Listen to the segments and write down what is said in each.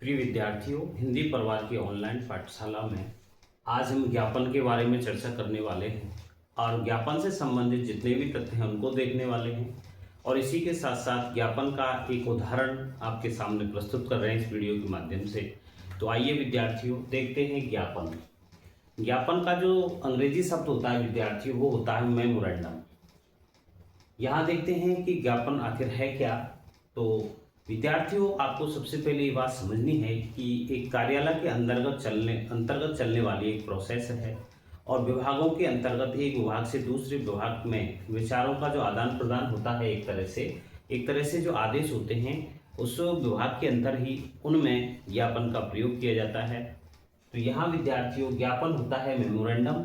प्रिय विद्यार्थियों, हिंदी परिवार की ऑनलाइन पाठशाला में आज हम ज्ञापन के बारे में चर्चा करने वाले हैं और ज्ञापन से संबंधित जितने भी तथ्य हैं उनको देखने वाले हैं। और इसी के साथ साथ ज्ञापन का एक उदाहरण आपके सामने प्रस्तुत कर रहे हैं इस वीडियो के माध्यम से। तो आइए विद्यार्थियों, देखते हैं ज्ञापन। ज्ञापन का जो अंग्रेजी शब्द होता है विद्यार्थियों, वो होता है मेमोरेंडम। यहाँ देखते हैं कि ज्ञापन आखिर है क्या। तो विद्यार्थियों, आपको सबसे पहले ये बात समझनी है कि एक कार्यालय के अंतर्गत चलने वाली एक प्रोसेस है और विभागों के अंतर्गत एक विभाग से दूसरे विभाग में विचारों का जो आदान प्रदान होता है, एक तरह से जो आदेश होते हैं उस विभाग के अंदर ही उनमें ज्ञापन का प्रयोग किया जाता है। तो यहाँ विद्यार्थियों, ज्ञापन होता है मेमोरेंडम।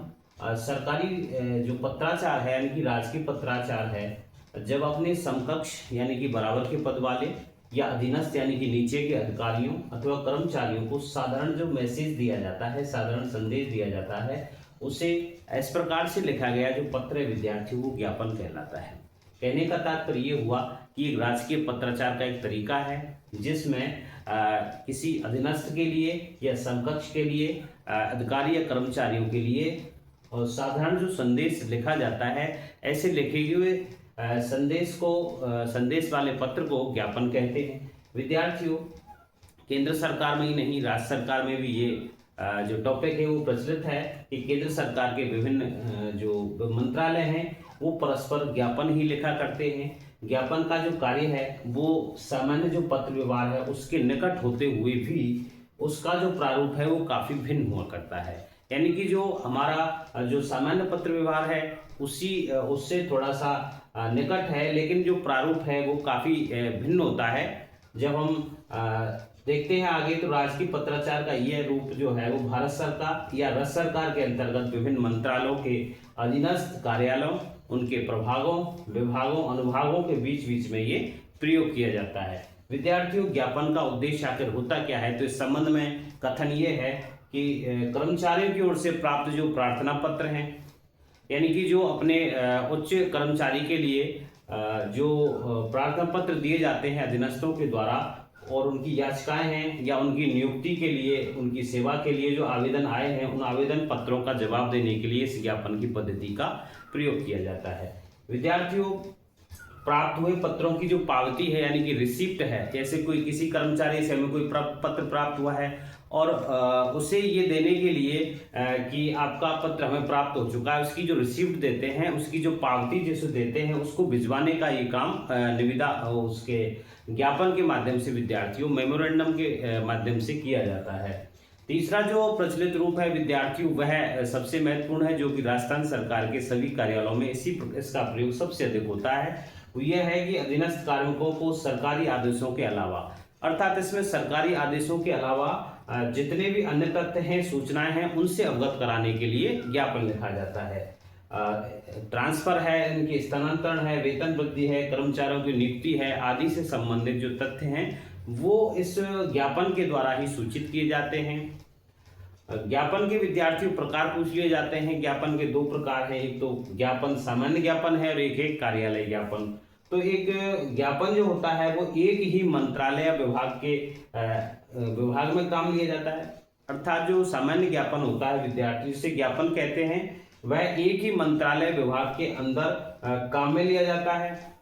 सरकारी जो पत्राचार है यानी कि राजकीय पत्राचार है, जब अपने समकक्ष यानी कि बराबर के पद वाले या अधीनस्थ यानी कि नीचे के अधिकारियों अथवा कर्मचारियों को साधारण जो मैसेज दिया जाता है, साधारण संदेश दिया जाता है, उसे इस प्रकार से लिखा गया जो पत्र विद्यार्थियों को ज्ञापन कहलाता है। कहने का तात्पर्य ये हुआ कि एक राजकीय पत्राचार का एक तरीका है जिसमें किसी अधीनस्थ के लिए या समकक्ष के लिए, अधिकारी या कर्मचारियों के लिए और साधारण जो संदेश लिखा जाता है, ऐसे लिखे हुए संदेश वाले पत्र को ज्ञापन कहते हैं। विद्यार्थियों, केंद्र सरकार में ही नहीं, राज्य सरकार में भी ये जो टॉपिक है वो प्रचलित है कि केंद्र सरकार के विभिन्न जो मंत्रालय हैं वो परस्पर ज्ञापन ही लिखा करते हैं। ज्ञापन का जो कार्य है वो सामान्य जो पत्र व्यवहार है उसके निकट होते हुए भी उसका जो प्रारूप है वो काफी भिन्न हुआ करता है। यानी कि जो हमारा जो सामान्य पत्र व्यवहार है उससे थोड़ा सा निकट है, लेकिन जो प्रारूप है वो काफी भिन्न होता है। जब हम देखते हैं आगे, तो राजकीय पत्राचार का यह रूप जो है वो भारत सरकार या राज्य सरकार के अंतर्गत विभिन्न मंत्रालयों के अधीनस्थ कार्यालयों, उनके प्रभागों, विभागों, अनुभागों के बीच में ये प्रयोग किया जाता है। विद्यार्थियों, ज्ञापन का उद्देश्य आखिर होता क्या है, तो इस संबंध में कथन ये है कि कर्मचारियों की ओर से प्राप्त जो प्रार्थना पत्र हैं, यानी कि जो अपने उच्च कर्मचारी के लिए जो प्रार्थना पत्र दिए जाते हैं अधीनस्थों के द्वारा, और उनकी याचिकाएं हैं या उनकी नियुक्ति के लिए, उनकी सेवा के लिए जो आवेदन आए हैं, उन आवेदन पत्रों का जवाब देने के लिए इस ज्ञापन की पद्धति का प्रयोग किया जाता है। विद्यार्थियों, प्राप्त हुए पत्रों की जो पावती है यानी कि रिसिप्ट है, जैसे कोई किसी कर्मचारी से हमें कोई पत्र प्राप्त हुआ है और उसे ये देने के लिए कि आपका पत्र हमें प्राप्त हो चुका है, उसकी जो रिसिप्ट देते हैं, उसकी जो पावती जिसे देते हैं, उसको भिजवाने का ये काम निविदा उसके ज्ञापन के माध्यम से विद्यार्थियों मेमोरेंडम के माध्यम से किया जाता है। तीसरा जो प्रचलित रूप है विद्यार्थियों, वह सबसे महत्वपूर्ण है, जो कि राजस्थान सरकार के सभी कार्यालयों में इसका प्रयोग सबसे अधिक होता है। वो यह है कि अधीनस्थ कार्मिकों को सरकारी आदेशों के अलावा, अर्थात इसमें सरकारी आदेशों के अलावा जितने भी अन्य तथ्य हैं, सूचनाएं हैं, उनसे अवगत कराने के लिए ज्ञापन लिखा जाता है। ट्रांसफर है, इनकी स्थानांतरण है, वेतन वृद्धि है, कर्मचारियों की नियुक्ति है, आदि से संबंधित जो तथ्य हैं वो इस ज्ञापन के द्वारा ही सूचित किए जाते हैं। ज्ञापन के विद्यार्थियों प्रकार पूछ लिए जाते हैं। ज्ञापन के दो प्रकार हैं, एक तो ज्ञापन सामान्य ज्ञापन है और एक है कार्यालय ज्ञापन। तो एक ज्ञापन जो होता है वो एक ही मंत्रालय या विभाग में काम लिया जाता है, अर्थात जो सामान्य ज्ञापन होता है विद्यार्थी जिसे ज्ञापन कहते हैं, वह एक ही मंत्रालय विभाग के अंदर काम में लिया जाता है।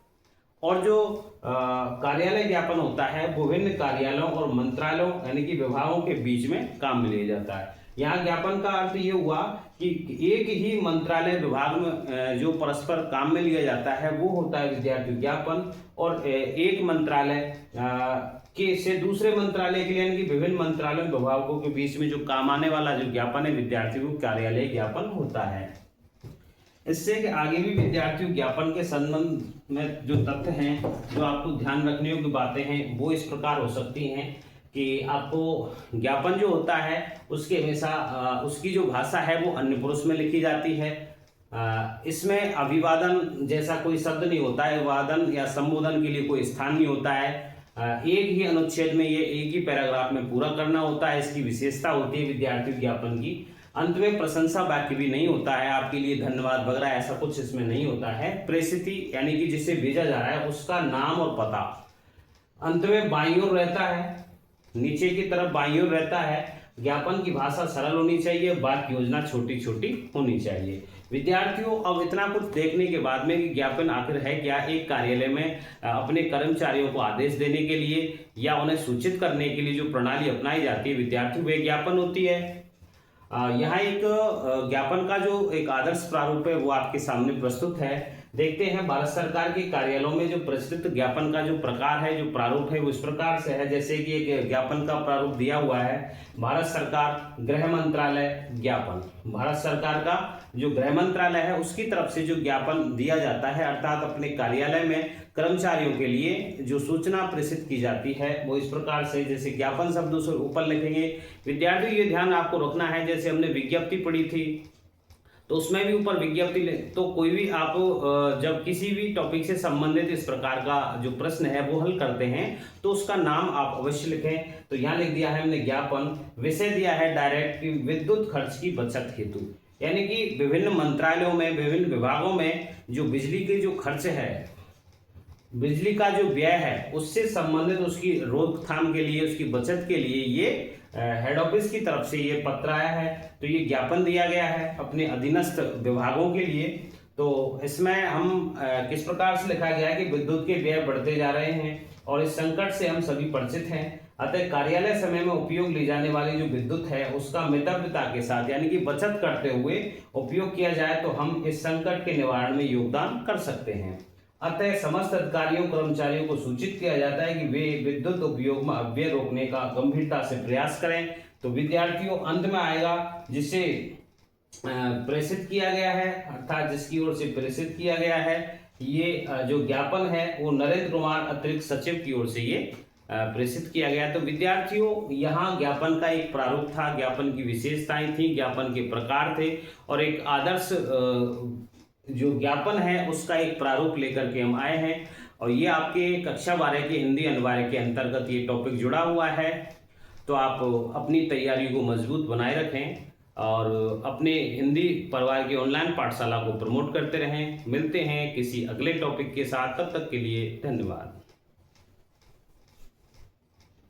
और जो कार्यालय ज्ञापन होता है विभिन्न कार्यालयों और मंत्रालयों यानी कि विभागों के बीच में काम में लिया जाता है। यहाँ ज्ञापन का अर्थ ये हुआ कि एक ही मंत्रालय विभाग में जो परस्पर काम में लिया जाता है वो होता है विद्यार्थी ज्ञापन, और एक मंत्रालय के से दूसरे मंत्रालय के लिए यानी कि विभिन्न मंत्रालयों विभागों के बीच में जो काम आने वाला जो ज्ञापन है विद्यार्थियों को कार्यालय ज्ञापन होता है। इससे कि आगे भी विद्यार्थियों ज्ञापन के संबंध में जो तथ्य हैं, जो आपको ध्यान रखने योग्य बातें हैं, वो इस प्रकार हो सकती हैं कि आपको ज्ञापन जो होता है उसके हमेशा उसकी जो भाषा है वो अन्य पुरुष में लिखी जाती है। इसमें अभिवादन जैसा कोई शब्द नहीं होता है, वादन या संबोधन के लिए कोई स्थान नहीं होता है। एक ही अनुच्छेद में ये एक ही पैराग्राफ में पूरा करना होता है, इसकी विशेषता होती है विद्यार्थी ज्ञापन की। अंत में प्रशंसा वाक्य भी नहीं होता है, आपके लिए धन्यवाद वगैरह ऐसा कुछ इसमें नहीं होता है। प्रेषिति यानी कि जिसे भेजा जा रहा है उसका नाम और पता अंत में बाईं ओर रहता है। नीचे की तरफ बाईं ओर रहता है। ज्ञापन की भाषा सरल होनी चाहिए, वाक्य योजना छोटी छोटी होनी चाहिए। विद्यार्थियों, अब इतना कुछ देखने के बाद में कि ज्ञापन आखिर है क्या, एक कार्यालय में अपने कर्मचारियों को आदेश देने के लिए या उन्हें सूचित करने के लिए जो प्रणाली अपनाई जाती है विद्यार्थियों, वे ज्ञापन होती है। यहाँ एक ज्ञापन का जो एक आदर्श प्रारूप है वो आपके सामने प्रस्तुत है। देखते हैं भारत सरकार के कार्यालयों में जो प्रचलित ज्ञापन का जो प्रकार है, जो प्रारूप है, वो इस प्रकार से है। जैसे कि एक ज्ञापन का प्रारूप दिया हुआ है, भारत सरकार गृह मंत्रालय ज्ञापन। भारत सरकार का जो गृह मंत्रालय है उसकी तरफ से जो ज्ञापन दिया जाता है, अर्थात अपने कार्यालय में कर्मचारियों के लिए जो सूचना प्रेषित की जाती है वो इस प्रकार से, जैसे ज्ञापन शब्द उस ऊपर लिखेंगे। विद्यार्थियों, ये ध्यान आपको रखना है, जैसे हमने विज्ञप्ति पढ़ी थी तो उसमें भी ऊपर विज्ञप्ति तो कोई भी आप जब किसी भी टॉपिक से संबंधित इस प्रकार का जो प्रश्न है वो हल करते हैं तो उसका नाम आप अवश्य लिखें। तो यहाँ लिख दिया है हमने ज्ञापन। विषय दिया है डायरेक्ट की विद्युत खर्च की बचत हेतु, यानी कि विभिन्न मंत्रालयों में, विभिन्न विभागों में जो बिजली के जो खर्च है, बिजली का जो व्यय है, उससे संबंधित उसकी रोकथाम के लिए, उसकी बचत के लिए ये हेड ऑफिस की तरफ से ये पत्र आया है। तो ये ज्ञापन दिया गया है अपने अधीनस्थ विभागों के लिए। तो इसमें हम किस प्रकार से लिखा गया है कि विद्युत के व्यय बढ़ते जा रहे हैं और इस संकट से हम सभी परिचित हैं, अतः कार्यालय समय में उपयोग ली जाने वाली जो विद्युत है उसका मितव्ययता के साथ, यानी कि बचत करते हुए उपयोग किया जाए तो हम इस संकट के निवारण में योगदान कर सकते हैं। अतः समस्त अधिकारियों कर्मचारियों को सूचित किया जाता है कि वे विद्युत उपयोग में अपव्यय रोकने का गंभीरता से प्रयास करें। तो विद्यार्थियों, अंत में आएगा जिसे प्रेषित किया गया है, अर्थात जिसकी ओर से प्रेषित किया गया है, ये जो ज्ञापन है वो नरेंद्र कुमार अतिरिक्त सचिव की ओर से ये प्रेषित किया गया। तो विद्यार्थियों, यहाँ ज्ञापन का एक प्रारूप था, ज्ञापन की विशेषताएं थी, ज्ञापन के प्रकार थे और एक आदर्श जो ज्ञापन है उसका एक प्रारूप लेकर के हम आए हैं। और ये आपके कक्षा 12 के हिंदी अनिवार्य के अंतर्गत ये टॉपिक जुड़ा हुआ है। तो आप अपनी तैयारी को मजबूत बनाए रखें और अपने हिंदी परिवार की ऑनलाइन पाठशाला को प्रमोट करते रहें। मिलते हैं किसी अगले टॉपिक के साथ, तब तक के लिए धन्यवाद।